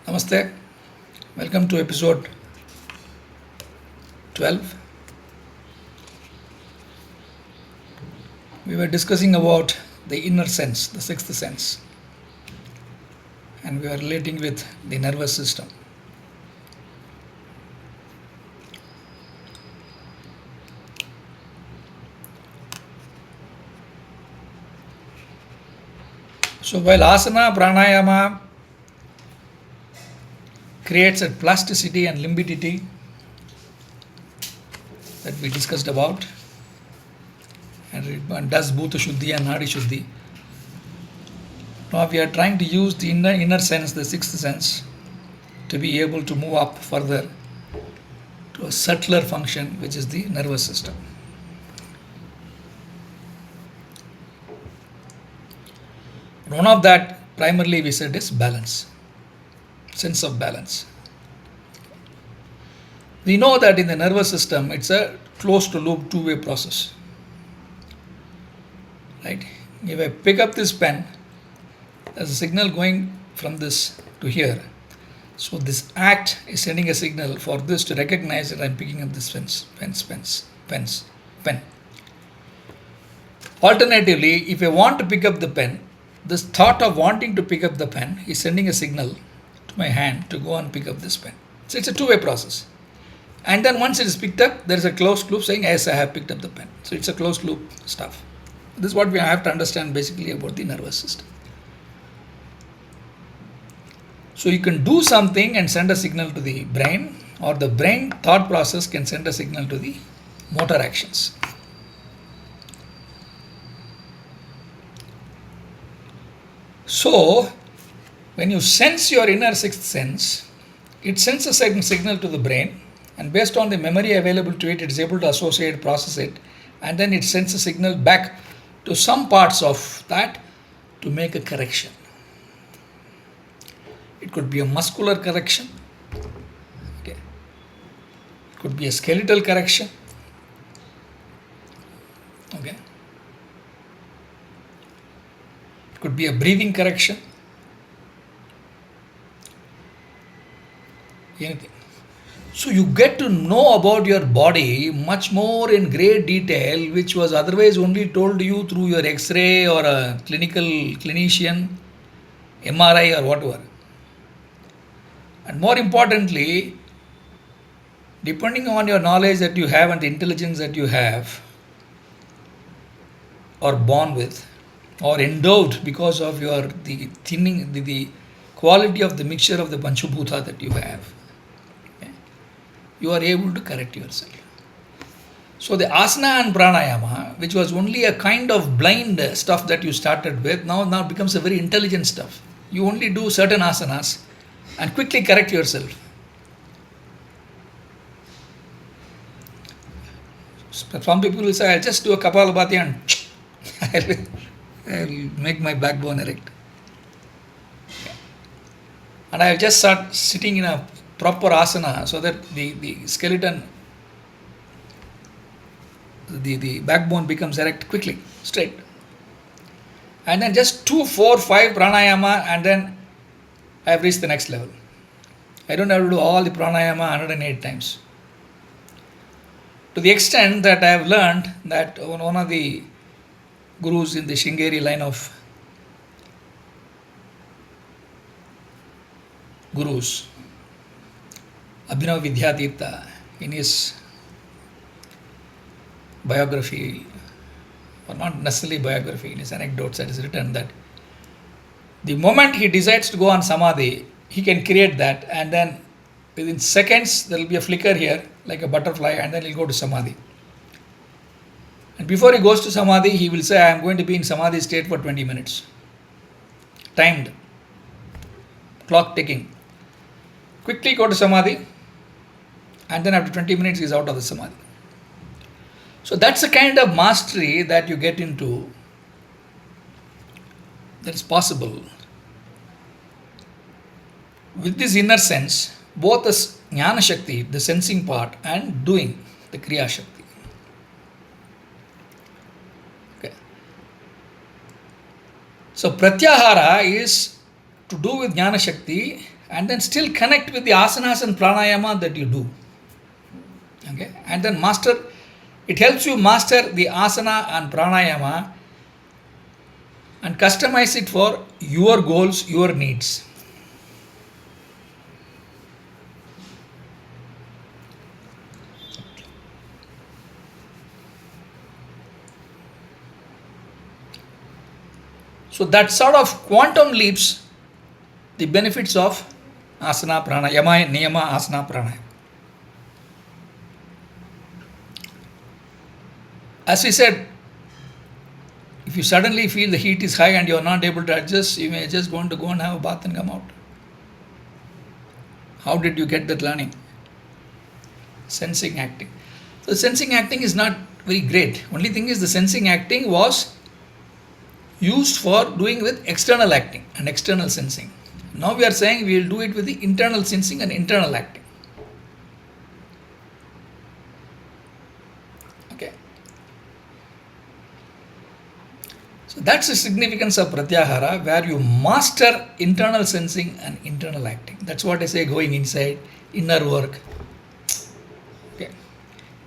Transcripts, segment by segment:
Namaste. Welcome to episode 12. We were discussing about the inner sense, the sixth sense, and we are relating with the nervous system. So, while asana, pranayama creates a plasticity and limbidity that we discussed about, and it does bhuta shuddhi and nadi shuddhi. Now we are trying to use the inner sense, the sixth sense, to be able to move up further to a subtler function, which is the nervous system. One of that primarily we said is balance, sense of balance. We know that in the nervous system it's a closed loop two-way process. Right? If I pick up this pen, there's a signal going from this to here. So this act is sending a signal for this to recognize that I'm picking up this pen. Alternatively, if I want to pick up the pen, this thought of wanting to pick up the pen is sending a signal to my hand to go and pick up this pen. So it's a two-way process. And then once it is picked up, there is a closed loop saying, yes, I have picked up the pen. So it's a closed loop stuff. This is what we have to understand basically about the nervous system. So you can do something and send a signal to the brain, or the brain thought process can send a signal to the motor actions. So when you sense your inner sixth sense, it sends a certain signal to the brain, and based on the memory available to it, it is able to associate, process it, and then it sends a signal back to some parts of that to make a correction. It could be a muscular correction, okay. It could be a skeletal correction, okay. It could be a breathing correction, anything. So you get to know about your body much more in great detail, which was otherwise only told to you through your X-ray or a clinician, MRI or whatever. And more importantly, depending on your knowledge that you have and the intelligence that you have, or born with, or endowed because of your the thinning, the quality of the mixture of the Panchabhuta that you have, okay, you are able to correct yourself. So the asana and pranayama, which was only a kind of blind stuff that you started with, now becomes a very intelligent stuff. You only do certain asanas and quickly correct yourself. Some people will say, I'll just do a Kapalabhati and I'll make my backbone erect. And I'll just start sitting in a proper asana so that the skeleton, the backbone becomes erect quickly, straight. And then just 2, 4, 5 pranayama, and then I have reached the next level. I don't have to do all the pranayama 108 times. To the extent that I have learned that one of the gurus in the Shringeri line of gurus, Abhinav Vidyatirtha, in his biography, or not necessarily biography, in his anecdotes, that is written that the moment he decides to go on samadhi, he can create that, and then within seconds there will be a flicker here like a butterfly, and then he'll go to samadhi. And before he goes to samadhi, he will say, I am going to be in samadhi state for 20 minutes. Timed. Clock ticking. Quickly go to samadhi, and then after 20 minutes he is out of the samadhi. So that's the kind of mastery that you get into, that is possible with this inner sense, both the jnana shakti, the sensing part, and doing, the kriya shakti. Okay. So pratyahara is to do with jnana shakti and then still connect with the asanas and pranayama that you do. Okay, and then master, it helps you master the asana and pranayama and customize it for your goals, your needs. So that sort of quantum leaps the benefits of asana, pranayama, niyama, asana, pranayama. As we said, if you suddenly feel the heat is high and you are not able to adjust, you may just want to go and have a bath and come out. How did you get that learning? Sensing acting. So sensing acting is not very great. Only thing is the sensing acting was used for doing with external acting and external sensing. Now we are saying we will do it with the internal sensing and internal acting. Okay. So that's the significance of pratyahara, where you master internal sensing and internal acting. That's what I say, going inside, inner work. Okay.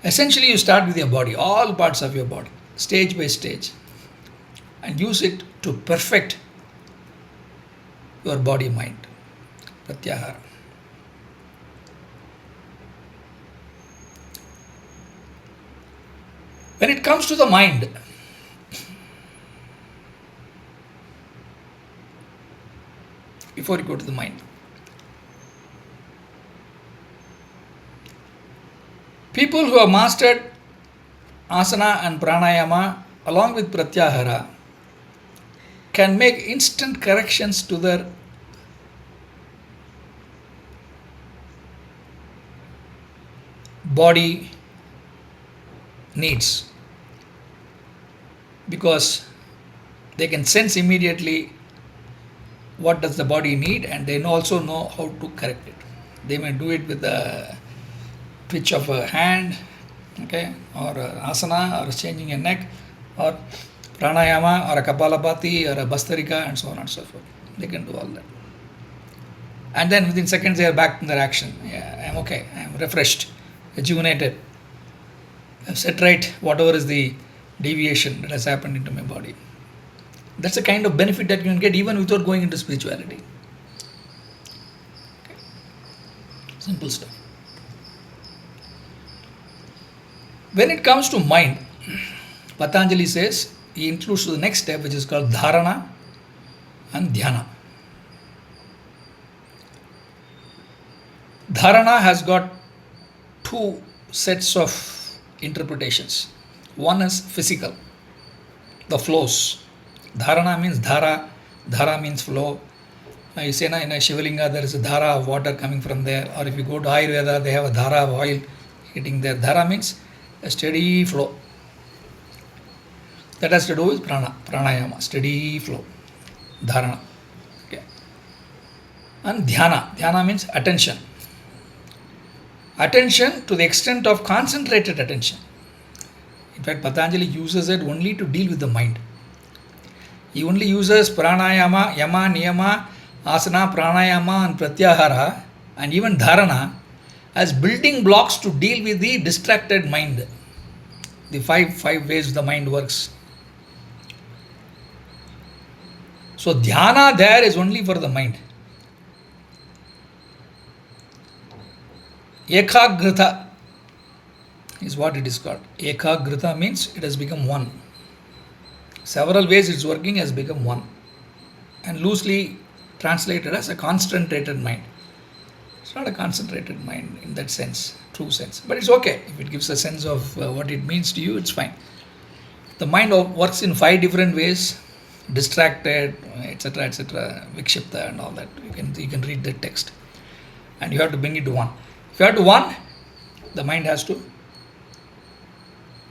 Essentially you start with your body, all parts of your body, stage by stage, and use it to perfect your body mind. Pratyahara. When it comes to the mind, before you go to the mind, people who have mastered asana and pranayama along with pratyahara can make instant corrections to their body needs, because they can sense immediately what does the body need, and they also know how to correct it. They may do it with the twitch of a hand, okay, or asana, or changing a neck, or pranayama, or a kapalabhati, or a bastarika, and so on and so forth. They can do all that. And then within seconds they are back in their action. Yeah, I'm okay, I'm refreshed, rejuvenated. I've set right whatever is the deviation that has happened into my body. That's the kind of benefit that you can get even without going into spirituality. Okay. Simple stuff. When it comes to mind, Patanjali says he includes the next step, which is called dharana and dhyana. Dharana has got two sets of interpretations. One is physical, the flows. Dharana means dhara, dhara means flow. You say in a Shivalinga there is a dhara of water coming from there, or if you go to Ayurveda they have a dhara of oil hitting there. Dhara means a steady flow. That has to do with pranayama, steady flow, dharana. Okay. And dhyana means attention. Attention to the extent of concentrated attention. In fact, Patanjali uses it only to deal with the mind. He only uses pranayama, yama, niyama, asana, pranayama and pratyahara and even dharana as building blocks to deal with the distracted mind. The five ways the mind works. So dhyana there is only for the mind. Ekagrita is what it is called. Ekagrita means it has become one. Several ways it's working has become one, and loosely translated as a concentrated mind. It's not a concentrated mind in that sense, true sense, but it's okay. If it gives a sense of what it means to you, it's fine. The mind works in 5 different ways: distracted, etc., etc., vikshipta, and all that. You can read the text, and you have to bring it to one. If you have to one, the mind has to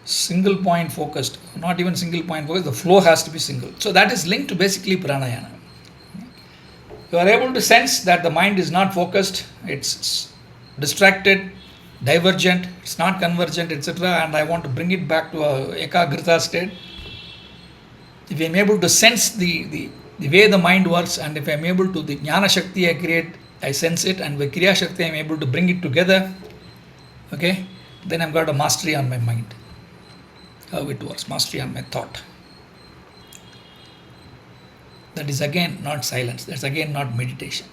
single point focused, not even single point focused, the flow has to be single. So that is linked to basically pranayama. You are able to sense that the mind is not focused, it's distracted, divergent, it's not convergent, etc., and I want to bring it back to a ekagrita state. If I am able to sense the the way the mind works, and if I'm able to, the Jnana Shakti I create, I sense it, and with Kriya Shakti I'm able to bring it together, okay, then I've got a mastery on my mind. How it works, mastery on my thought. That is again not silence, that's again not meditation.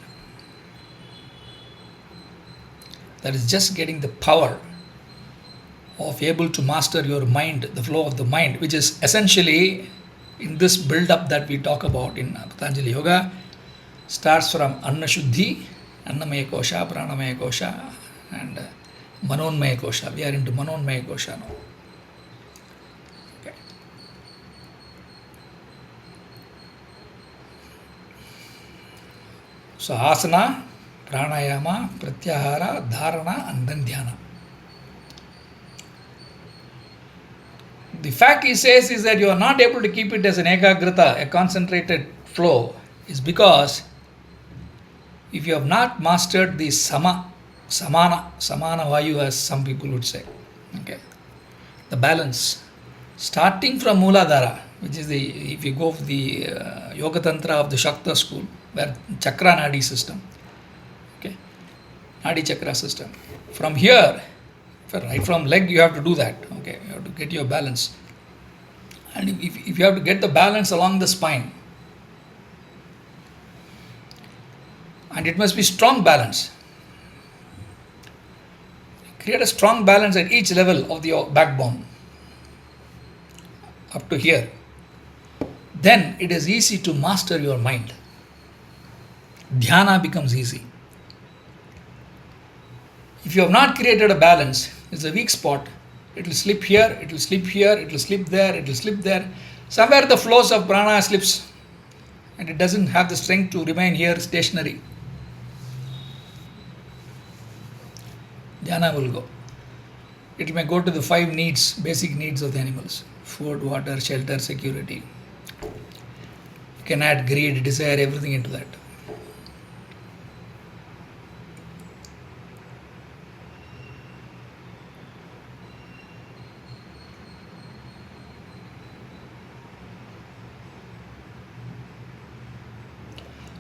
That is just getting the power of able to master your mind, the flow of the mind, which is essentially in this build-up that we talk about in Patanjali Yoga, starts from Anna Shuddhi, Annamaya Kosha, Pranamaya Kosha, and Manonmaya Kosha. We are into Manonmaya Kosha now. Okay. So asana, pranayama, pratyahara, dharana, and then dhyana. The fact he says is that you are not able to keep it as an ekagrata, a concentrated flow, is because if you have not mastered the samana vayu, as some people would say, okay, the balance, starting from Mooladhara, which is the, if you go for the Yoga Tantra of the Shakta school, where Chakra Nadi system, okay, Nadi Chakra system, from here, right from leg you have to do that, okay, you have to get your balance, and if you have to get the balance along the spine, and it must be strong balance, create a strong balance at each level of the backbone up to here, then it is easy to master your mind. Dhyana becomes easy. If you have not created a balance, it's a weak spot. It will slip here, it will slip here, it will slip there, it will slip there. Somewhere the flows of prana slips and it doesn't have the strength to remain here stationary. Dhyana will go. It may go to the 5 needs, basic needs of the animals: food, water, shelter, security. You can add greed, desire, everything into that.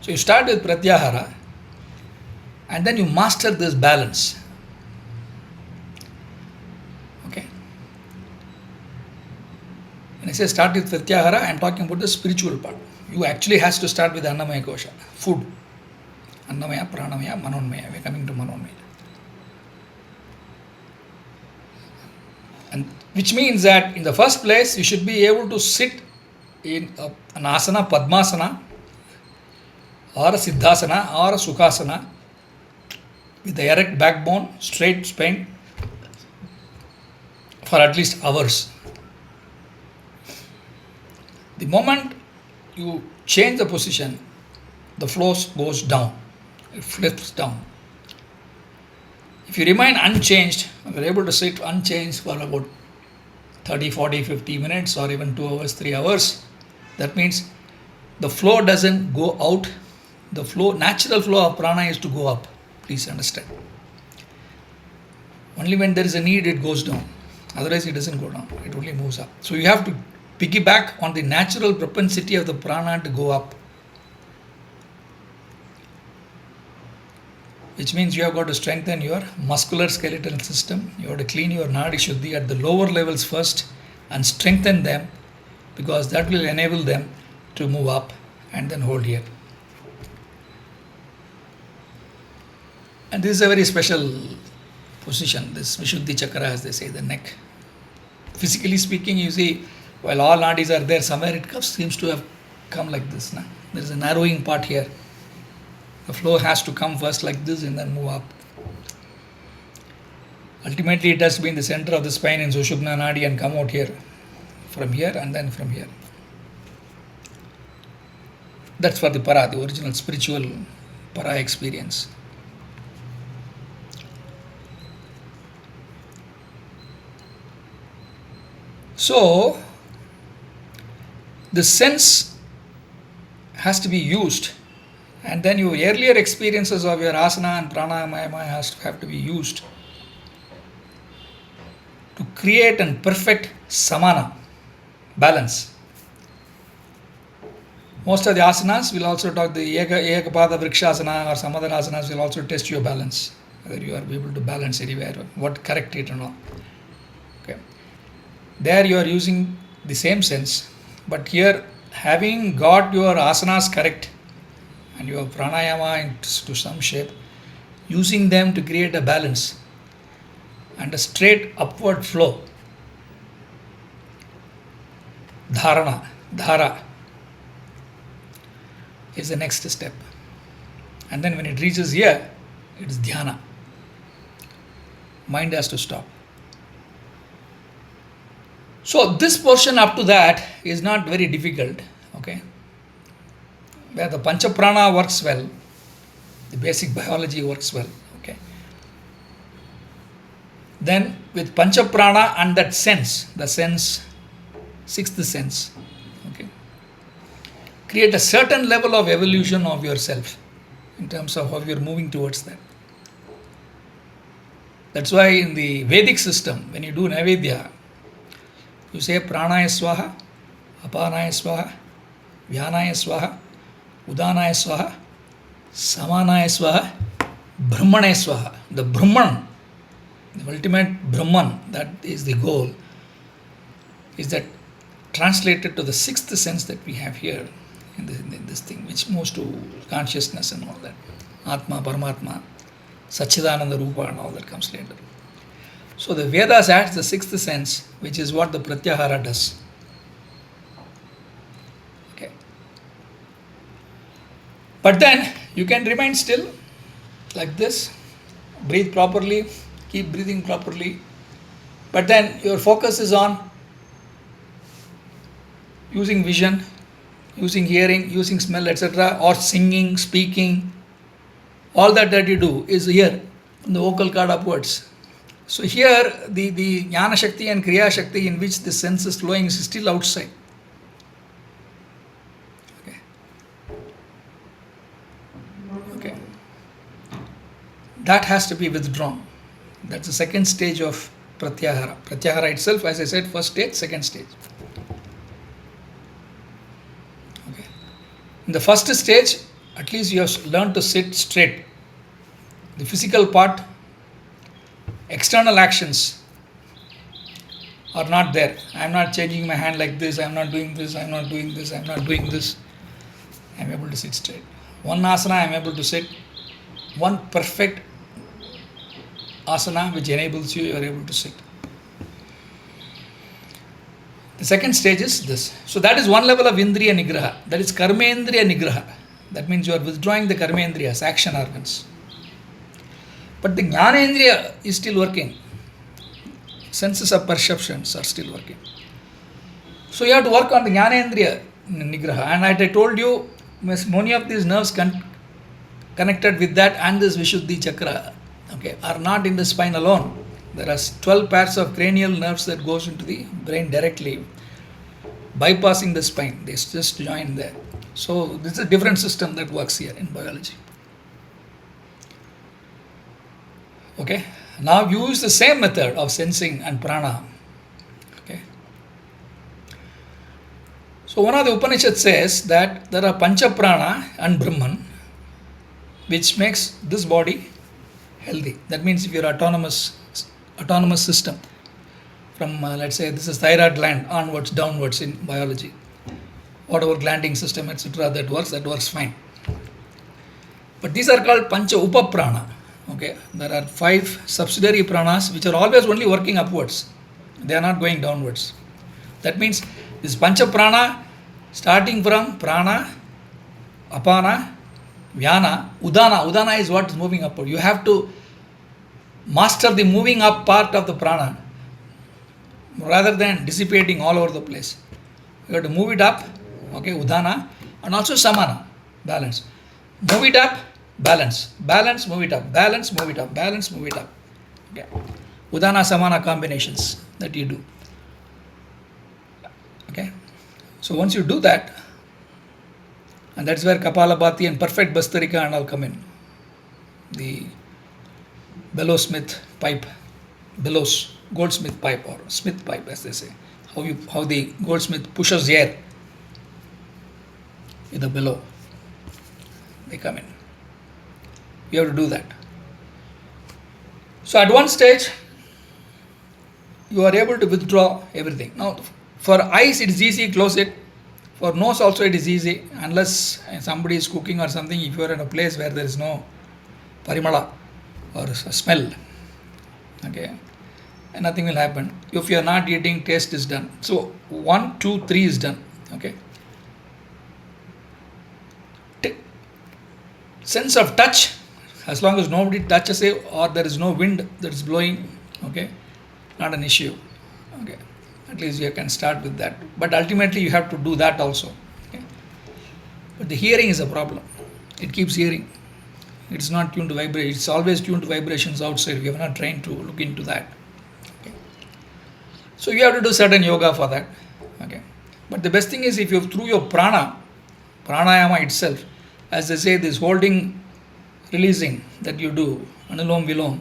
So you start with Pratyahara and then you master this balance. Okay. When I say start with Pratyahara, I am talking about the spiritual part. You actually has to start with Annamaya Kosha, food. Annamaya, Pranamaya, Manonmaya. We are coming to Manonmaya. And which means that in the first place, you should be able to sit in an asana, Padmasana, or a Siddhasana, or a Sukhasana, with the erect backbone, straight spine, for at least hours. The moment you change the position, the flow goes down, it flips down. If you remain unchanged, if you are able to sit unchanged for about 30, 40, 50 minutes, or even 2 hours, 3 hours, that means the flow doesn't go out. The flow, natural flow of prana is to go up. Please understand. Only when there is a need, it goes down. Otherwise, it doesn't go down. It only moves up. So you have to piggyback on the natural propensity of the prana to go up. Which means you have got to strengthen your muscular skeletal system. You have to clean your Nadi Shuddhi at the lower levels first and strengthen them, because that will enable them to move up and then hold here. And this is a very special position, this Vishuddhi Chakra, as they say, the neck. Physically speaking, you see, while all nadis are there, somewhere it seems to have come like this. Nah? There is a narrowing part here. The flow has to come first like this and then move up. Ultimately, it has to be in the center of the spine in Sushupna Nadi and come out here, from here and then from here. That's for the para, the original spiritual para experience. So, the sense has to be used, and then your earlier experiences of your asana and pranayama have to be used to create and perfect samana, balance. Most of the asanas will also talk the Ekapada Vrikshasana or some other asanas will also test your balance, whether you are able to balance anywhere, what correct it or not. Okay. There you are using the same sense, but here having got your asanas correct and your pranayama into some shape, using them to create a balance and a straight upward flow. Dharana, dhara is the next step. And then when it reaches here, it is dhyana. Mind has to stop. So this portion up to that is not very difficult, okay? Where the Pancha Prana works well, the basic biology works well, okay? Then with Pancha Prana and that sense, the sense, sixth sense, okay, create a certain level of evolution of yourself in terms of how you're moving towards that. That's why in the Vedic system, when you do Naivedya, you say Pranaya Swaha, Apanaya Swaha, Vyanaya Swaha, Udanaya Swaha, Samanaya Swaha, Brahmanaya Swaha. The Brahman, the ultimate Brahman, that is the goal, is that translated to the sixth sense that we have here in this thing, which moves to consciousness and all that. Atma, Paramatma, Satchidananda Rupa and all that comes later. So the Vedas adds the sixth sense, which is what the Pratyahara does. Okay. But then you can remain still like this, breathe properly, keep breathing properly, but then your focus is on using vision, using hearing, using smell, etc., or singing, speaking. All that you do is here, from the vocal cord upwards. So here, the Jnana Shakti and Kriya Shakti in which the sense is flowing is still outside. Okay. Okay. That has to be withdrawn. That's the second stage of Pratyahara. Pratyahara itself, as I said, first stage, second stage. Okay. In the first stage, at least you have learned to sit straight. The physical part, external actions are not there. I am not changing my hand like this, I am not doing this, I am not doing this, I am not doing this. I am able to sit straight. One asana I am able to sit. One perfect asana which enables you are able to sit. The second stage is this. So that is one level of Indriya Nigraha. That is Karmendriya Nigraha. That means you are withdrawing the Karmendriyas, action organs. But the Jnanendriya is still working. Senses of perceptions are still working. So you have to work on the Jnanendriya Nigraha. And I told you, many of these nerves connected with that and this Vishuddhi Chakra, okay, are not in the spine alone. There are 12 pairs of cranial nerves that goes into the brain directly, bypassing the spine. They just join there. So this is a different system that works here in biology. Okay. Now use the same method of sensing and prana. Okay. So one of the Upanishad says that there are Pancha Prana and Brahman, which makes this body healthy. That means if you're autonomous system, from let's say this is thyroid gland onwards, downwards in biology, whatever glanding system, etc., that works fine. But these are called Pancha Upaprana. Okay, there are 5 subsidiary pranas which are always only working upwards. They are not going downwards. That means this Pancha Prana, starting from Prana, Apana, Vyana, Udana. Udana is what is moving upward. You have to master the moving up part of the prana rather than dissipating all over the place. You have to move it up, okay, Udana, and also Samana, balance. Move it up, balance, move it up, balance, move it up, balance, move it up. Okay. Udana Samana combinations that you do. Okay. So once you do that, and that's where Kapalabhati and perfect Bastarika and all come in. The bellows-smith pipe, bellows, goldsmith pipe or smith pipe as they say. How the goldsmith pushes air with the below. They come in. You have to do that. So at one stage, you are able to withdraw everything. Now, for eyes, it is easy, close it. For nose also, it is easy, unless somebody is cooking or something. If you are in a place where there is no parimala or smell, okay, and nothing will happen. If you are not eating, taste is done. So 1, 2, 3 is done. Okay. Sense of touch, as long as nobody touches it or there is no wind that is blowing, okay, not an issue. Okay, at least you can start with that. But ultimately, you have to do that also. Okay? But the hearing is a problem. It keeps hearing. It's not tuned to vibration. It's always tuned to vibrations outside. We are not trained to look into that. Okay? So you have to do certain yoga for that. Okay. But the best thing is if you through your pranayama itself, as they say, this holding, releasing that you do, anulom vilom,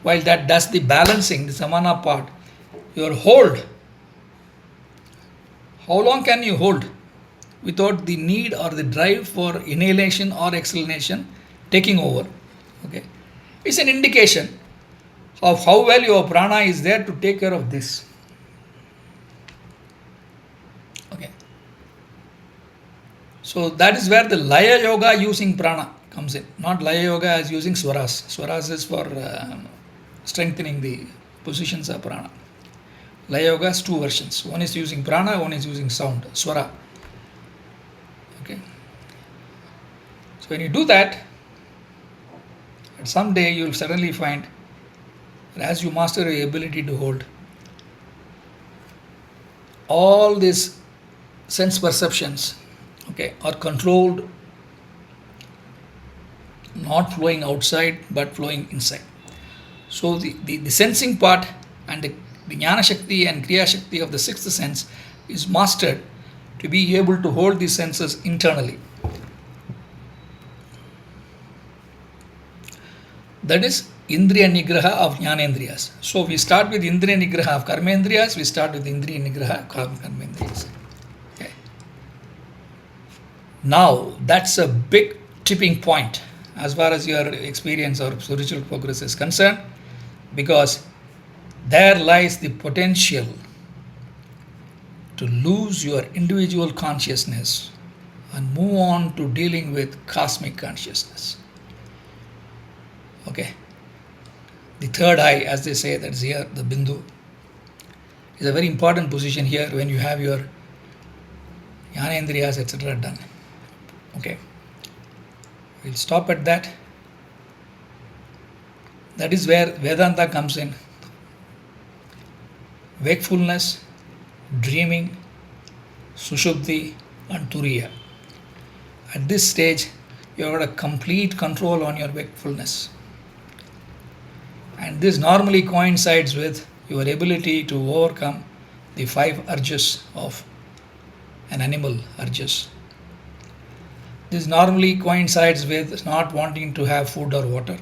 while that does the balancing, the samana part, your hold. How long can you hold without the need or the drive for inhalation or exhalation taking over? Okay, it's an indication of how well your prana is there to take care of this. Okay, so that is where the Laya Yoga using prana comes in, not Laya Yoga as using swaras. Swaras is for strengthening the positions of prana. Laya Yoga has two versions. One is using prana, one is using sound, swara. Okay. So when you do that, someday you will suddenly find that as you master your ability to hold, all these sense perceptions, okay, are controlled, not flowing outside but flowing inside. So the sensing part and the Jnana Shakti and Kriya Shakti of the sixth sense is mastered to be able to hold these senses internally. That is Indriya Nigraha of Jnanendriyas. So we start with Indriya Nigraha of Karmendriyas, we start with Indriya Nigraha of Karmendriyas. Okay. Now that's a big tipping point as far as your experience or spiritual progress is concerned, because there lies the potential to lose your individual consciousness and move on to dealing with cosmic consciousness. Okay. The third eye, as they say, that's here, the Bindu, is a very important position here when you have your Jnanendriyas, etc. done. Okay. We'll stop at that. That is where Vedanta comes in. Wakefulness, dreaming, Sushupti, and Turiya. At this stage, you have got a complete control on your wakefulness. And this normally coincides with your ability to overcome the 5 urges of an animal urges. This normally coincides with not wanting to have food or water.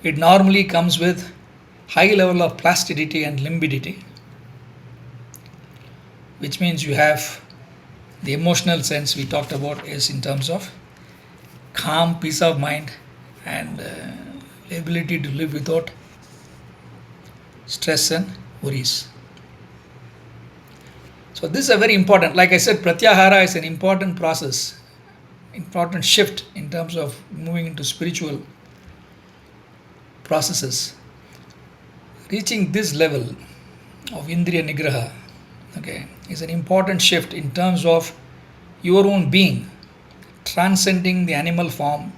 It normally comes with high level of placidity and limbidity, which means you have the emotional sense we talked about is in terms of calm, peace of mind, and ability to live without stress and worries. So this is a very important, like I said, Pratyahara is an important process, important shift in terms of moving into spiritual processes. Reaching this level of Indriya Nigraha, okay, is an important shift in terms of your own being, transcending the animal form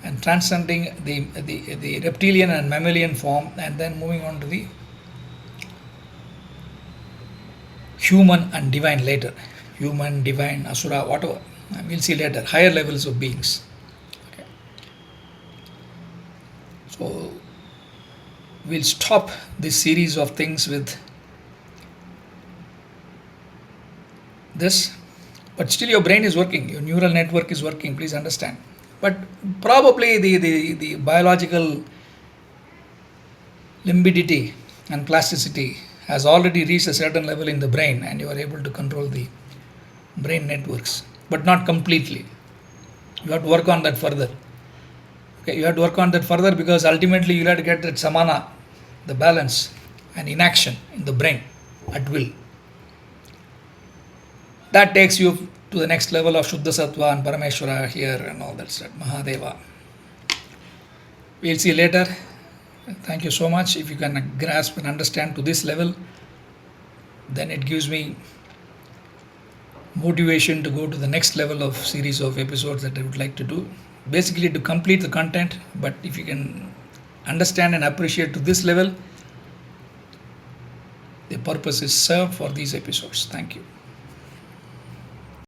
and transcending the reptilian and mammalian form, and then moving on to the human and divine later. Human, divine, asura, whatever. We'll see later. Higher levels of beings. Okay. So we'll stop this series of things with this. But still your brain is working. Your neural network is working. Please understand. But probably the biological limbidity and plasticity has already reached a certain level in the brain, and you are able to control the brain networks, but not completely. You have to work on that further. Okay, you have to work on that further because ultimately you have to get that samana, the balance and inaction in the brain at will. That takes you to the next level of Shuddha Sattva and Parameshwara here and all that stuff, Mahadeva. We'll see later. Thank you so much. If you can grasp and understand to this level, then it gives me motivation to go to the next level of series of episodes that I would like to do. Basically to complete the content, but if you can understand and appreciate to this level, the purpose is served for these episodes. Thank you.